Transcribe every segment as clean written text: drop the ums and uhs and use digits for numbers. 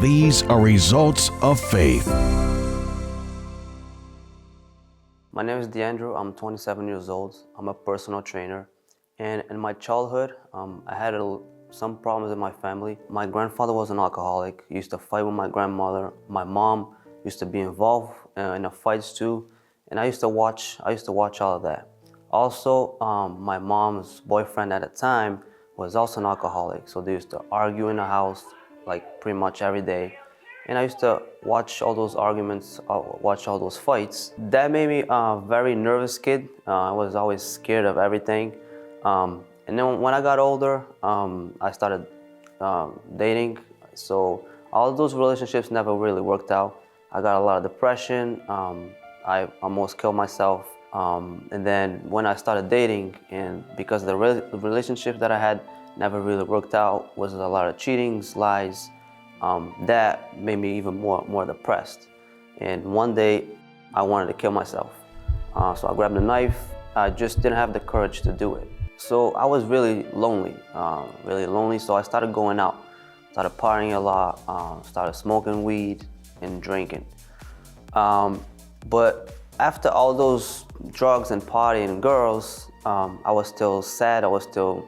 These are results of faith. My name is Dyandro. I'm 27 years old. I'm a personal trainer. And in my childhood, I had some problems in my family. My grandfather was an alcoholic. He used to fight with my grandmother. My mom used to be involved in the fights too. And I used to watch all of that. Also, my mom's boyfriend at the time was also an alcoholic. So they used to argue in the house like pretty much every day. And I used to watch all those arguments, watch all those fights. That made me a very nervous kid. I was always scared of everything. And then when I got older, I started dating. So all of those relationships never really worked out. I got a lot of depression. I almost killed myself. And then when I started dating, and because the relationships that I had never really worked out, was a lot of cheatings, lies, that made me even more depressed. And one day, I wanted to kill myself. So I grabbed a knife. I just didn't have the courage to do it. So I was really lonely. So I started going out, started partying a lot, started smoking weed and drinking. But after all those drugs and partying and girls, I was still sad. I was still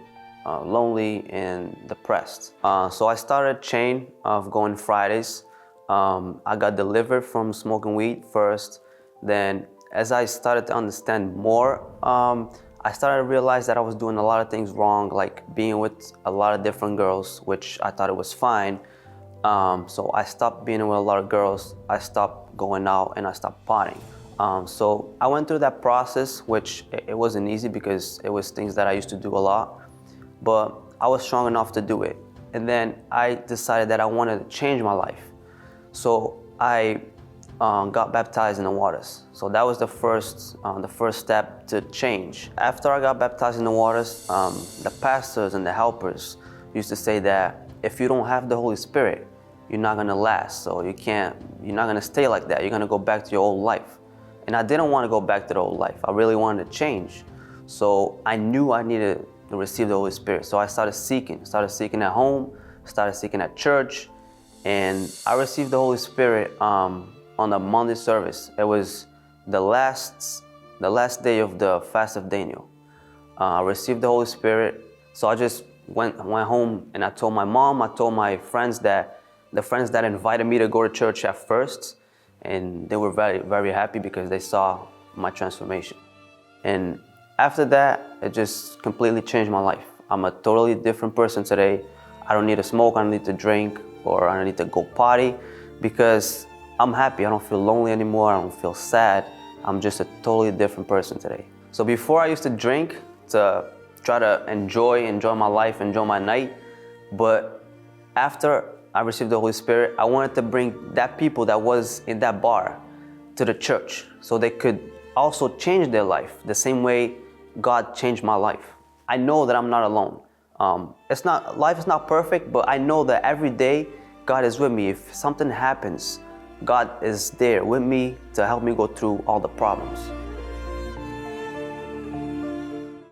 lonely and depressed. So I started a chain of going Fridays. I got delivered from smoking weed first. Then as I started to understand more, I started to realize that I was doing a lot of things wrong, like being with a lot of different girls, which I thought it was fine. So I stopped being with a lot of girls. I stopped going out and I stopped partying. So I went through that process, which it wasn't easy because it was things that I used to do a lot. But I was strong enough to do it. And then I decided that I wanted to change my life. So I got baptized in the waters. So that was the first step to change. After I got baptized in the waters, the pastors and the helpers used to say that if you don't have the Holy Spirit, you're not gonna last. So you're not gonna stay like that. You're gonna go back to your old life. And I didn't want to go back to the old life. I really wanted to change. So I knew I needed to receive the Holy Spirit. So I started seeking at home, started seeking at church, and I received the Holy Spirit on the Monday service. It was the last day of the fast of Daniel. I received the Holy Spirit. So I just went home and I told my mom, I told my friends the friends that invited me to go to church at first, and they were very, very happy because they saw my transformation. And after that, it just completely changed my life. I'm a totally different person today. I don't need to smoke, I don't need to drink, or I don't need to go party because I'm happy. I don't feel lonely anymore, I don't feel sad. I'm just a totally different person today. So before I used to drink to try to enjoy my life, enjoy my night. But after I received the Holy Spirit, I wanted to bring that people that was in that bar to the church so they could also change their life the same way God changed my life. I know that I'm not alone. Life is not perfect, but I know that every day God is with me. If something happens, God is there with me to help me go through all the problems.